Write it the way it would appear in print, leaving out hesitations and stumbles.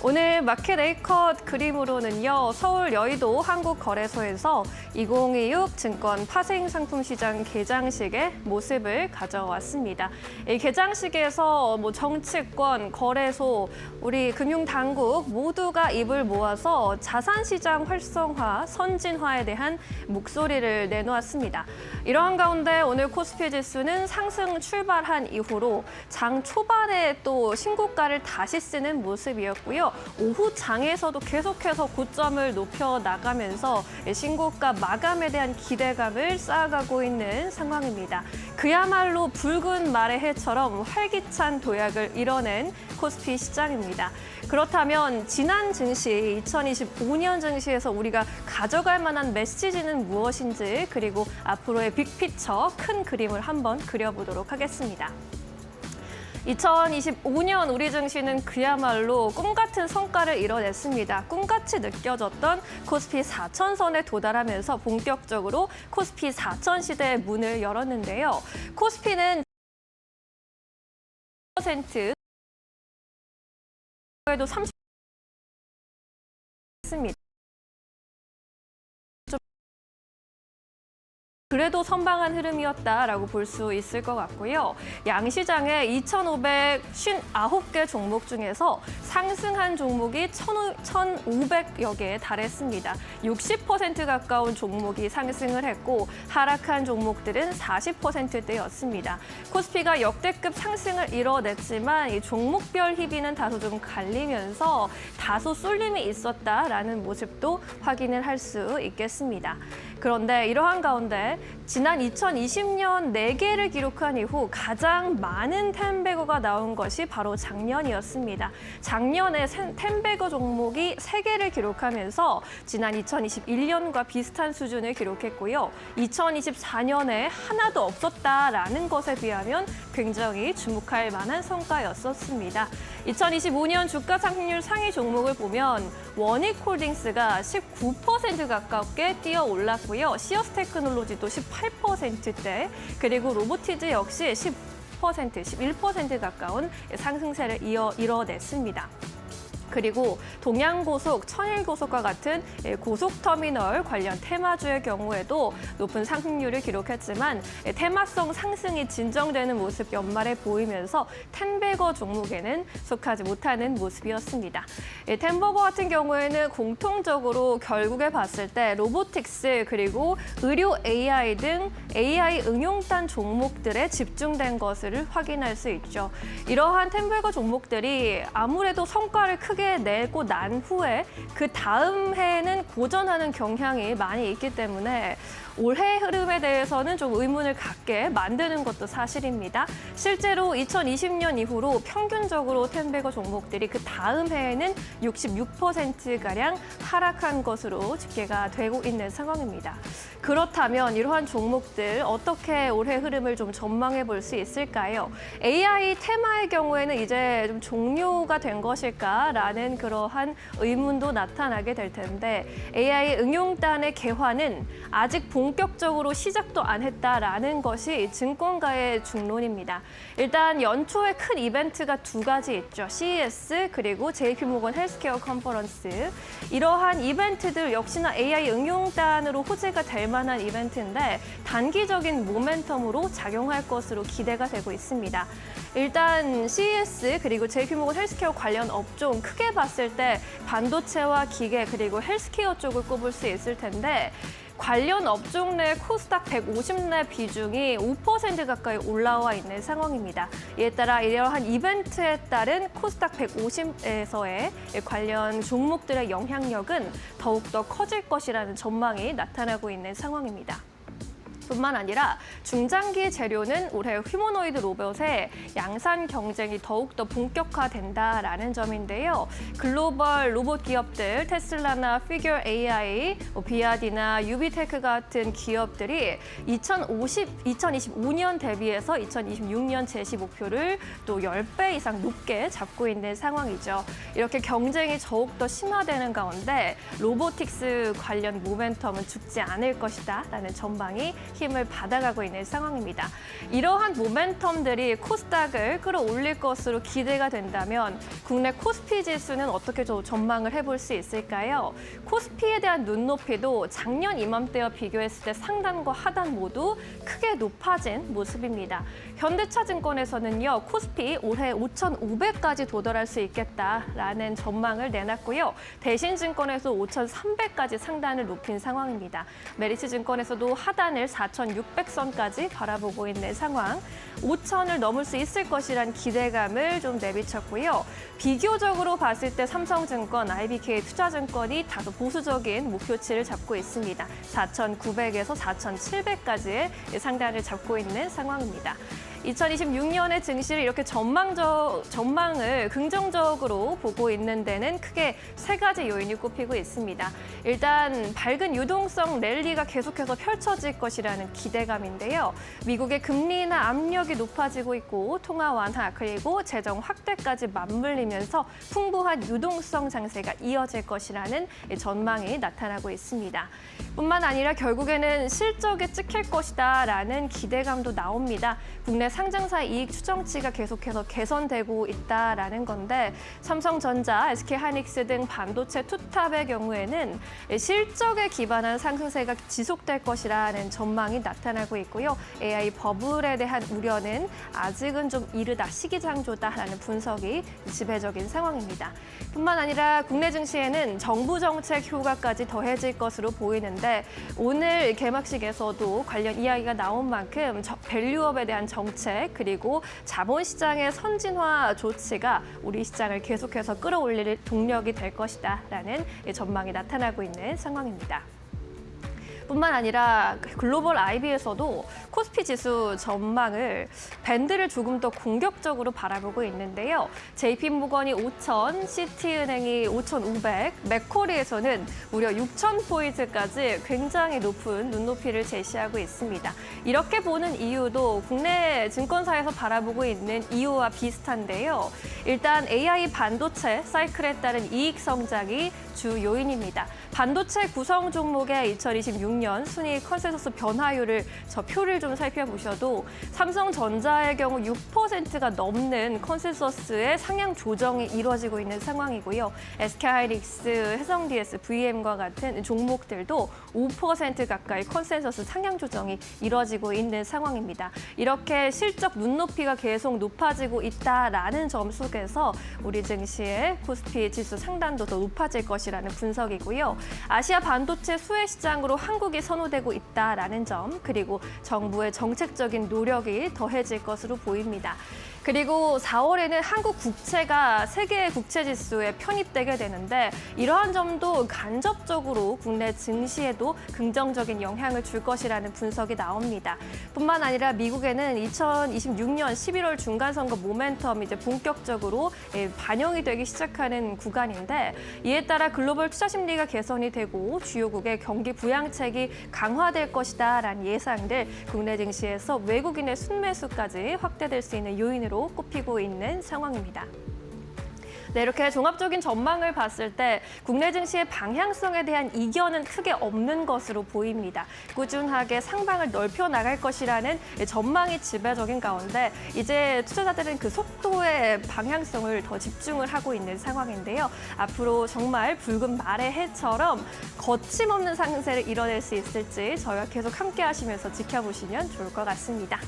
오늘 마켓 A컷 그림으로는요, 서울 여의도 한국거래소에서 2026 증권 파생상품시장 개장식의 모습을 가져왔습니다. 이 개장식에서 정치권, 거래소, 우리 금융당국 모두가 입을 모아서 자산시장 활성화, 선진화에 대한 목소리를 내놓았습니다. 이러한 가운데 오늘 코스피 지수는 상승 출발한 이후로 장 초반에 또 신고가를 다시 쓰는 모습이었고요. 오후 장에서도 계속해서 고점을 높여 나가면서 신고가 마감에 대한 기대감을 쌓아가고 있는 상황입니다. 그야말로 붉은 말의 해처럼 활기찬 도약을 이뤄낸 코스피 시장입니다. 그렇다면 지난 증시, 2025년 증시에서 우리가 가져갈 만한 메시지는 무엇인지, 그리고 앞으로의 빅피처, 큰 그림을 한번 그려보도록 하겠습니다. 2025년 우리 증시는 그야말로 꿈같은 성과를 이뤄냈습니다. 꿈같이 느껴졌던 코스피 4,000선에 도달하면서 본격적으로 코스피 4,000 시대의 문을 열었는데요. 코스피는 10%, 에도 30%습니다. 그래도 선방한 흐름이었다라고 볼 수 있을 것 같고요. 양시장의 2,559개 종목 중에서 상승한 종목이 1,500여 개에 달했습니다. 60% 가까운 종목이 상승을 했고 하락한 종목들은 40%대였습니다. 코스피가 역대급 상승을 이뤄냈지만 이 종목별 희비는 다소 좀 갈리면서 다소 쏠림이 있었다라는 모습도 확인을 할 수 있겠습니다. 그런데 이러한 가운데 지난 2020년 4개를 기록한 이후 가장 많은 텐베거가 나온 것이 바로 작년이었습니다. 작년에 텐베거 종목이 3개를 기록하면서 지난 2021년과 비슷한 수준을 기록했고요. 2024년에 하나도 없었다라는 것에 비하면 굉장히 주목할 만한 성과였었습니다. 2025년 주가 상승률 상위 종목을 보면 원익홀딩스가 19% 가깝게 뛰어 올랐고요. 시어스 테크놀로지도 18%대, 그리고 로보티즈 역시 10%, 11% 가까운 상승세를 이뤄냈습니다. 그리고 동양고속, 천일고속과 같은 고속터미널 관련 테마주의 경우에도 높은 상승률을 기록했지만 테마성 상승이 진정되는 모습 연말에 보이면서 텐베거 종목에는 속하지 못하는 모습이었습니다. 텐버거 같은 경우에는 공통적으로 결국에 봤을 때 로보틱스 그리고 의료 AI 등 AI 응용단 종목들에 집중된 것을 확인할 수 있죠. 이러한 텐버거 종목들이 아무래도 성과를 크게 내고 난 후에 그 다음 해에는 고전하는 경향이 많이 있기 때문에 올해 흐름에 대해서는 좀 의문을 갖게 만드는 것도 사실입니다. 실제로 2020년 이후로 평균적으로 텐베거 종목들이 그 다음 해에는 66%가량 하락한 것으로 집계가 되고 있는 상황입니다. 그렇다면 이러한 종목들 어떻게 올해 흐름을 좀 전망해 볼 수 있을까요? AI 테마의 경우에는 이제 좀 종료가 된 것일까라는 그러한 의문도 나타나게 될 텐데 AI 응용단의 개화는 아직 본격적으로 시작도 안 했다라는 것이 증권가의 중론입니다. 일단 연초에 큰 이벤트가 2가지 있죠. CES 그리고 JP모건 헬스케어 컨퍼런스. 이러한 이벤트들 역시나 AI 응용단으로 호재가 될 만한 이벤트인데 단기적인 모멘텀으로 작용할 것으로 기대가 되고 있습니다. 일단 CES 그리고 JP모건 헬스케어 관련 업종 크게 봤을 때 반도체와 기계 그리고 헬스케어 쪽을 꼽을 수 있을 텐데 관련 업종 내 코스닥 150 내 비중이 5% 가까이 올라와 있는 상황입니다. 이에 따라 이러한 이벤트에 따른 코스닥 150에서의 관련 종목들의 영향력은 더욱더 커질 것이라는 전망이 나타나고 있는 상황입니다. 뿐만 아니라 중장기 재료는 올해 휴머노이드 로봇의 양산 경쟁이 더욱더 본격화된다라는 점인데요. 글로벌 로봇 기업들 테슬라나 피규어 AI, 비아디나 유비테크 같은 기업들이 2025년 대비해서 2026년 제시 목표를 또 10배 이상 높게 잡고 있는 상황이죠. 이렇게 경쟁이 더욱더 심화되는 가운데 로보틱스 관련 모멘텀은 죽지 않을 것이다라는 전망이 힘을 받아가고 있는 상황입니다. 이러한 모멘텀들이 코스닥을 끌어올릴 것으로 기대가 된다면 국내 코스피 지수는 어떻게 좀 전망을 해볼 수 있을까요? 코스피에 대한 눈높이도 작년 이맘때와 비교했을 때 상단과 하단 모두 크게 높아진 모습입니다. 현대차증권에서는요, 코스피 올해 5,500까지 도달할 수 있겠다라는 전망을 내놨고요. 대신증권에서 5,300까지 상단을 높인 상황입니다. 메리츠증권에서도 하단을 4,600선까지 바라보고 있는 상황. 5,000을 넘을 수 있을 것이란 기대감을 좀 내비쳤고요. 비교적으로 봤을 때 삼성증권, IBK 투자증권이 다소 보수적인 목표치를 잡고 있습니다. 4,900에서 4,700까지의 상단을 잡고 있는 상황입니다. 2026년의 증시를 이렇게 전망을 긍정적으로 보고 있는 데는 크게 세 가지 요인이 꼽히고 있습니다. 일단 밝은 유동성 랠리가 계속해서 펼쳐질 것이라는 기대감인데요. 미국의 금리나 압력이 높아지고 있고 통화 완화 그리고 재정 확대까지 맞물리면서 풍부한 유동성 장세가 이어질 것이라는 전망이 나타나고 있습니다. 뿐만 아니라 결국에는 실적에 찍힐 것이다라는 기대감도 나옵니다. 국내 상장사 이익 추정치가 계속해서 개선되고 있다라는 건데 삼성전자, SK하이닉스 등 반도체 투탑의 경우에는 실적에 기반한 상승세가 지속될 것이라는 전망이 나타나고 있고요. AI 버블에 대한 우려는 아직은 좀 이르다, 시기상조다라는 분석이 지배적인 상황입니다. 뿐만 아니라 국내 증시에는 정부 정책 효과까지 더해질 것으로 보이는데 오늘 개막식에서도 관련 이야기가 나온 만큼 밸류업에 대한 정책 그리고 자본시장의 선진화 조치가 우리 시장을 계속해서 끌어올릴 동력이 될 것이다라는 전망이 나타나고 있는 상황입니다. 뿐만 아니라 글로벌 IB에서도 코스피 지수 전망을 밴드를 조금 더 공격적으로 바라보고 있는데요. JP모건이 5,000, 시티은행이 5,500, 맥쿼리에서는 무려 6,000포인트까지 굉장히 높은 눈높이를 제시하고 있습니다. 이렇게 보는 이유도 국내 증권사에서 바라보고 있는 이유와 비슷한데요. 일단 AI 반도체 사이클에 따른 이익 성장이 주 요인입니다. 반도체 구성 종목의 2026년 순위 컨센서스 변화율을 저 표를 좀 살펴보셔도 삼성전자의 경우 6%가 넘는 컨센서스의 상향 조정이 이루어지고 있는 상황이고요. SK하이닉스, 해성DS, VM과 같은 종목들도 5% 가까이 컨센서스 상향 조정이 이루어지고 있는 상황입니다. 이렇게 실적 눈높이가 계속 높아지고 있다라는 점 속에서 우리 증시의 코스피 지수 상단도 더 높아질 것이라는 분석이고요. 아시아 반도체 수혜 시장으로 한국이 선호되고 있다라는 점, 그리고 정부의 정책적인 노력이 더해질 것으로 보입니다. 그리고 4월에는 한국 국채가 세계 국채 지수에 편입되게 되는데 이러한 점도 간접적으로 국내 증시에도 긍정적인 영향을 줄 것이라는 분석이 나옵니다. 뿐만 아니라 미국에는 2026년 11월 중간선거 모멘텀이 이제 본격적으로 반영이 되기 시작하는 구간인데 이에 따라 글로벌 투자 심리가 개선이 되고 주요국의 경기 부양책이 강화될 것이다라는 예상들 국내 증시에서 외국인의 순매수까지 확대될 수 있는 요인으로 꼽히고 있는 상황입니다. 네, 이렇게 종합적인 전망을 봤을 때 국내 증시의 방향성에 대한 이견은 크게 없는 것으로 보입니다. 꾸준하게 상방을 넓혀 나갈 것이라는 전망이 지배적인 가운데 이제 투자자들은 그 속도의 방향성을 더 집중을 하고 있는 상황인데요. 앞으로 정말 붉은 말의 해처럼 거침없는 상승세를 이뤄낼 수 있을지 저희와 계속 함께 하시면서 지켜보시면 좋을 것 같습니다.